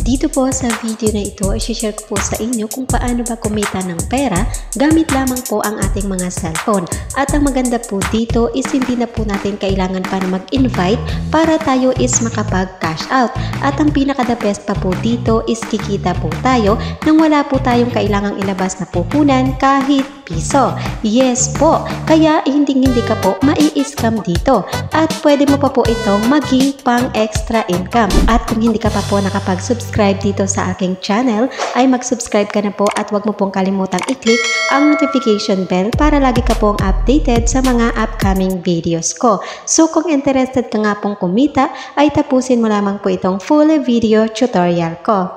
Dito po sa video na ito, i-share ko po sa inyo kung paano ba kumita ng pera gamit lamang po ang ating mga cellphone. At ang maganda po dito is hindi na po natin kailangan pa na mag-invite para tayo is makapag-cash out. At ang pinaka-the best pa po dito is kikita po tayo nang wala po tayong kailangang ilabas na puhunan kahit piso. Yes po, kaya hindi ka po mai-scam dito at pwede mo pa po itong maging pang extra income. At kung hindi ka pa po nakapag-subscribe dito sa aking channel, ay mag-subscribe ka na po at wag mo pong kalimutang i-click ang notification bell para lagi ka pong updated sa mga upcoming videos ko. So kung interested ka nga pong kumita, ay tapusin mo lamang po itong full video tutorial ko.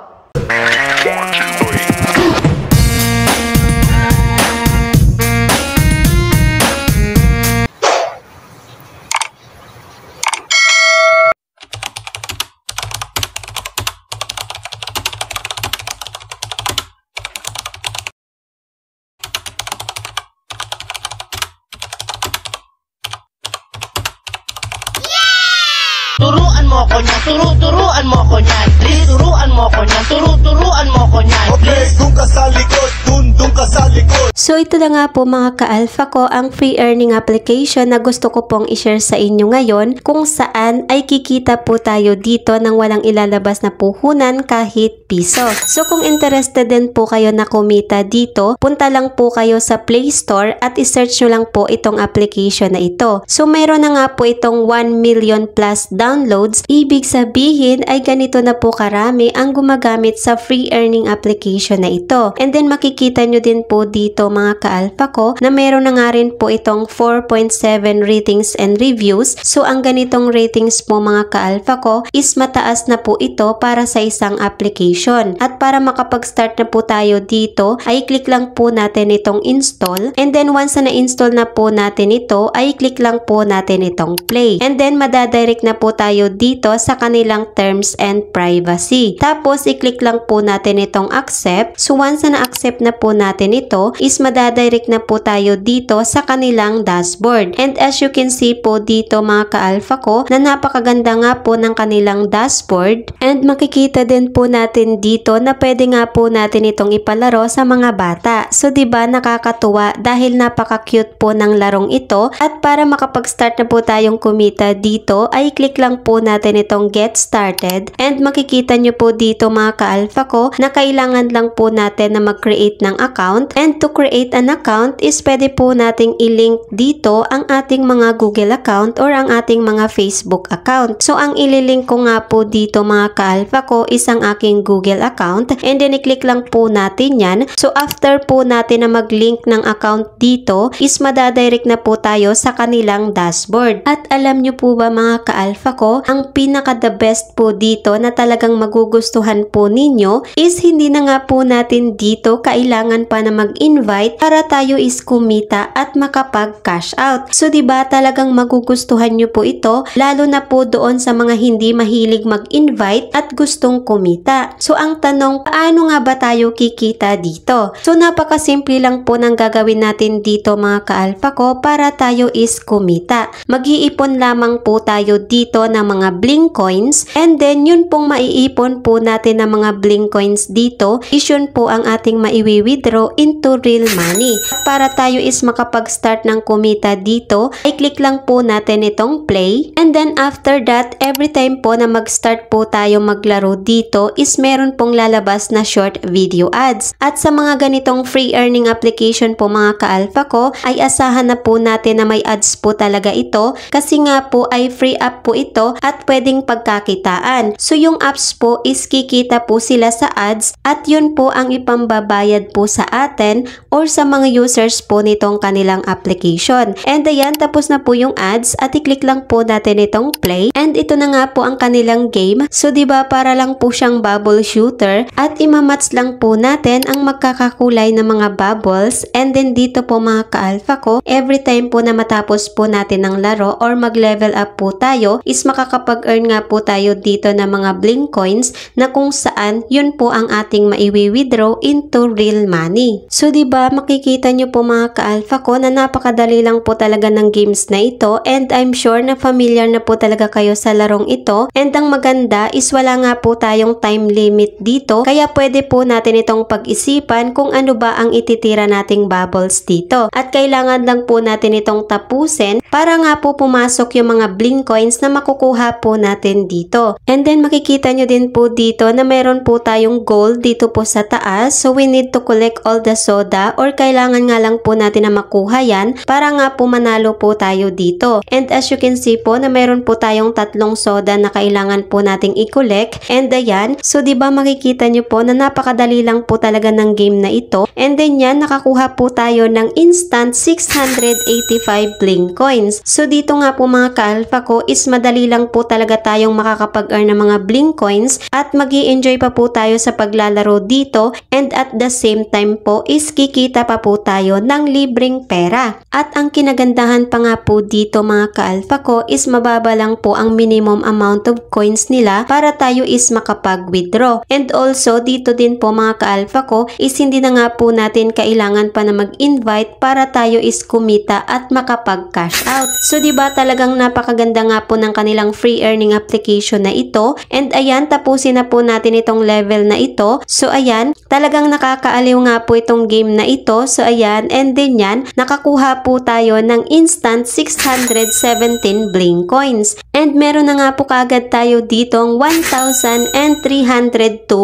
Turuan mo ko niyan, turuan mo ko niyan. Turuan mo ko niyan, turuan mo ko niyan. Okay, dun ka sa likod, dun ka sa likod. So ito na nga po mga ka-alpha ko ang free earning application na gusto ko pong i-share sa inyo ngayon, kung saan ay kikita po tayo dito nang walang ilalabas na puhunan kahit piso. So kung interested din po kayo na kumita dito, punta lang po kayo sa Play Store at i-search nyo lang po itong application na ito. So mayroon na nga po itong 1 million plus downloads. Ibig sabihin ay ganito na po karami ang gumagamit sa free earning application na ito. And then makikita nyo din po dito mga ka-alpha ko na meron na nga rin po itong 4.7 ratings and reviews. So ang ganitong ratings po mga ka-alpha ko is mataas na po ito para sa isang application. At para makapag-start na po tayo dito ay click lang po natin itong install. And then once na na-install na po natin ito ay click lang po natin itong play. And then madadirect na po tayo dito sa kanilang terms and privacy. Tapos i-click lang po natin itong accept. So once na na-accept na po natin ito is madadirect na po tayo dito sa kanilang dashboard. And as you can see po dito mga ka-alpha ko na napakaganda nga po ng kanilang dashboard. And makikita din po natin dito na pwede nga po natin itong ipalaro sa mga bata. So diba nakakatuwa dahil napaka-cute po ng larong ito. At para makapag-start na po tayong kumita dito ay click lang po natin itong get started. And makikita nyo po dito mga ka-alpha ko na kailangan lang po natin na mag-create ng account. And to create an account is pwede po nating i-link dito ang ating mga Google account or ang ating mga Facebook account. So ang ililink ko nga po dito mga ka-alpha ko is ang aking Google account. And then i-click lang po natin yan. So after po natin na mag-link ng account dito is madadirect na po tayo sa kanilang dashboard. At alam nyo po ba mga ka-alpha ko, ang pinaka the best po dito na talagang magugustuhan po ninyo is hindi na nga po natin dito kailangan pa na mag-invite para tayo is kumita at makapag-cash out. So diba talagang magugustuhan nyo po ito lalo na po doon sa mga hindi mahilig mag-invite at gustong kumita. So ang tanong, paano nga ba tayo kikita dito? So napakasimple lang po ng gagawin natin dito mga ka-alpha ko para tayo is kumita. Mag-iipon lamang po tayo dito ng mga bling coins and then yun pong maiipon po natin ng mga bling coins dito is yun po ang ating maiwi-withdraw into real money. Para tayo is makapag-start ng kumita dito ay click lang po natin itong play and then after that every time po na mag-start po tayo maglaro dito is meron pong lalabas na short video ads. At sa mga ganitong free earning application po mga ka-alpha ko ay asahan na po natin na may ads po talaga ito kasi nga po ay free app po ito at pwedeng pagkakitaan. So yung apps po is kikita po sila sa ads at yun po ang ipambabayad po sa atin or sa mga users po nitong kanilang application. And ayan, tapos na po yung ads at i-click lang po natin itong play. And ito na nga po ang kanilang game. So diba para lang po siyang bubble shooter at imamats lang po natin ang magkakakulay na mga bubbles. And then dito po mga ka-alpha ko, every time po na matapos po natin ang laro or mag-level up po tayo is makakapag-earn nga po tayo dito ng mga bling coins na kung saan yun po ang ating maiwi-withdraw into real money. So diba makikita nyo po mga ka-alpha ko na napakadali lang po talaga ng games na ito, and I'm sure na familiar na po talaga kayo sa larong ito, and ang maganda is wala nga po tayong time limit dito, kaya pwede po natin itong pag-isipan kung ano ba ang ititira nating bubbles dito, at kailangan lang po natin itong tapusin para nga po pumasok yung mga bling coins na makukuha po natin dito. And then makikita nyo din po dito na meron po tayong gold dito po sa taas, so we need to collect all the soda, or kailangan nga lang po natin na makuha yan para nga po manalo po tayo dito. And as you can see po na meron po tayong 3 soda na kailangan po nating i-collect, and ayan, so diba makikita nyo po na napakadali lang po talaga ng game na ito, and then yan, nakakuha po tayo ng instant 685 bling coins. So dito nga po mga ka-alpha ko is madali lang po talaga tayong makakapag-earn ng mga bling coins, at magi-enjoy pa po tayo sa paglalaro dito, and at the same time po is kikita pa po tayo ng libreng pera. At ang kinagandahan pa nga po dito mga ka-alpha ko is mababa lang po ang minimum amount of coins nila para tayo is makapag-withdraw. And also dito din po mga ka-alpha ko is hindi na nga po natin kailangan pa na mag-invite para tayo is kumita at makapag-cash out. So diba talagang napakaganda nga po ng kanilang free earning application na ito, and ayan, tapusin na po natin itong level na ito. So ayan, talagang nakakaaliw nga po itong game na ito. So ayan, and then yan, nakakuha po tayo ng instant 617 bling coins. And meron na nga po kaagad tayo ditong 1,302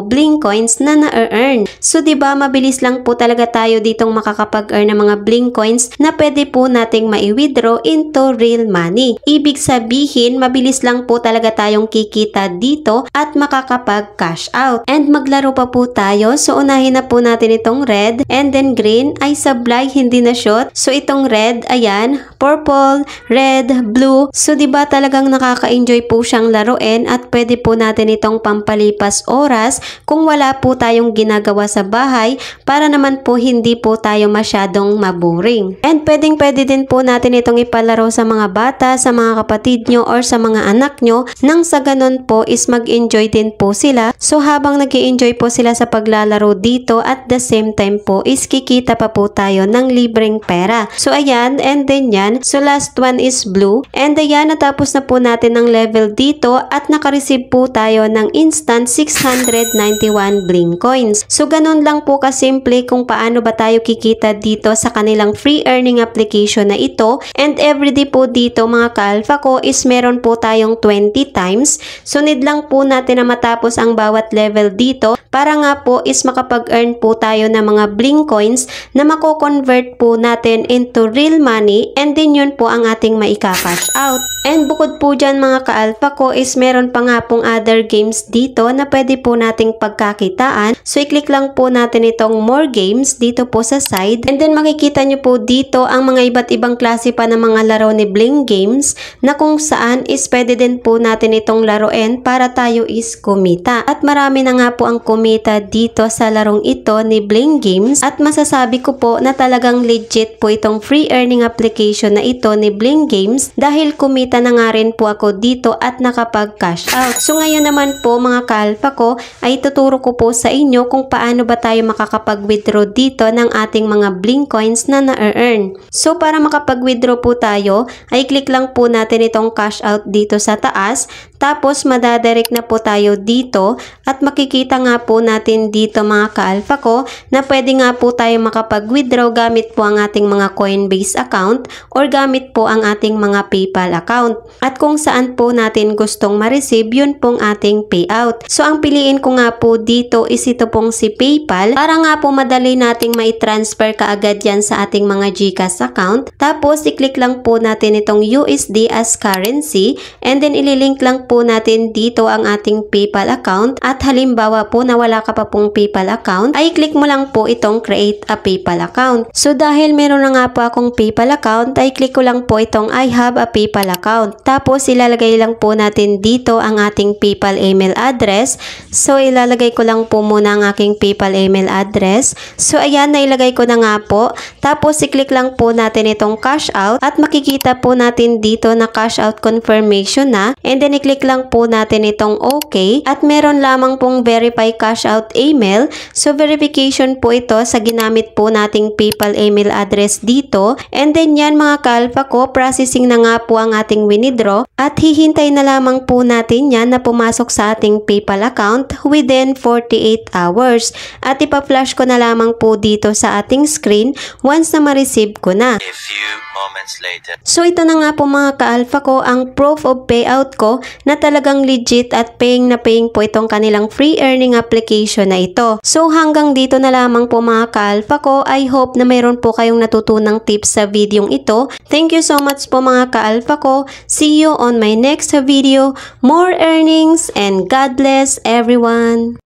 bling coins na na-earn. So diba mabilis lang po talaga tayo ditong makakapag-earn ng mga bling coins na pwede po nating mai-withdraw into real money. Ibig sabihin, mabilis lang po talaga tayong kikita dito at makakapag-cash out. And maglaro pa po tayo. So unahin na po natin itong red, and then green ay sablay, hindi na shot. So itong red, ayan, purple, red, blue. So diba talagang nakaka-enjoy po siyang laruin, at pwede po natin itong pampalipas oras kung wala po tayong ginagawa sa bahay, para naman po hindi po tayo masyadong maboring. And pwede din po natin itong ipalaro sa mga bata, sa mga kapatid nyo, or sa mga anak nyo, nang sa ganun po is mag-enjoy din po sila. So habang nag-enjoy po sila sa paglalaro dito, at the same time po is kikita pa po tayo ng libreng pera. So ayan, and then yan, so last one is blue, and ayan, natapos na po natin ng level dito, at nakareceive po tayo ng instant 691 bling coins. So ganun lang po kasimple kung paano ba tayo kikita dito sa kanilang free earning application na ito. And everyday po dito mga ka-alpha ko is meron po tayong 20 times. So need lang po natin na matapos ang bawat level dito para nga po is makapag-earn po tayo ng mga bling coins na mako-convert po natin into real money, and din yun po ang ating maika-cash out. And bukod po dyan mga ka-alpha ko is meron pa nga pong other games dito na pwede po nating pagkakitaan. So i-click lang po natin itong more games dito po sa side, and then makikita nyo po dito ang mga iba't ibang klase pa ng mga laro ni Bling Games, na kung saan is pwede din po natin itong laruin para tayo is kumita. At marami na nga po ang kumita dito sa larong ito ni Bling Games, at masasabi ko po na talagang legit po itong free earning application na ito ni Bling Games, dahil kumita na nga rin po ako dito at nakapag-cash out. So ngayon naman po mga ka-alpha ko ay tuturo ko po sa inyo kung paano ba tayo makakapag-withdraw dito ng ating mga bling coins na na-earn. So para makapag-withdraw po tayo ay click lang po natin itong cash out dito sa taas, tapos madadirect na po tayo dito, at makikita nga po natin dito mga ka-alpha ko na pwede nga po tayo makapag-withdraw gamit po ang ating mga Coinbase account, or gamit po ang ating mga PayPal account, at kung saan po natin gustong ma-receive yun pong ating payout. So ang piliin ko nga po dito is ito pong si PayPal, para nga po madali nating mai-transfer kaagad yan sa ating mga GCash account. Tapos i-click lang po natin itong USD as currency, and then ililink lang po natin dito ang ating PayPal account. At halimbawa po na wala ka pa pong PayPal account, ay click mo lang po itong create a PayPal account. So dahil meron na nga po akong PayPal account, ay click ko lang po itong I have a PayPal account. Tapos ilalagay lang po natin dito ang ating PayPal email address. So ilalagay ko lang po muna ang aking PayPal email address. So ayan, nailagay ko na nga po. Tapos i-click lang po natin itong cash out, at makikita po natin dito na cash out confirmation na, and then i-click i-click lang po natin itong OK at meron lamang pong verify cash out email. So verification po ito sa ginamit po nating PayPal email address dito. And then yan mga ka-alpha ko, processing na nga po ang ating winidraw at hihintay na lamang po natin yan na pumasok sa ating PayPal account within 48 hours. At ipa-flash ko na lamang po dito sa ating screen once na ma-receive ko na. A few moments later. So ito na nga po mga ka-alpha ko ang proof of payout ko na talagang legit at paying na paying po itong kanilang free earning application na ito. So hanggang dito na lamang po mga ka-alpha ko. I hope na mayroon po kayong natutunang tips sa videong ito. Thank you so much po mga ka-alpha ko. See you on my next video. More earnings and God bless everyone.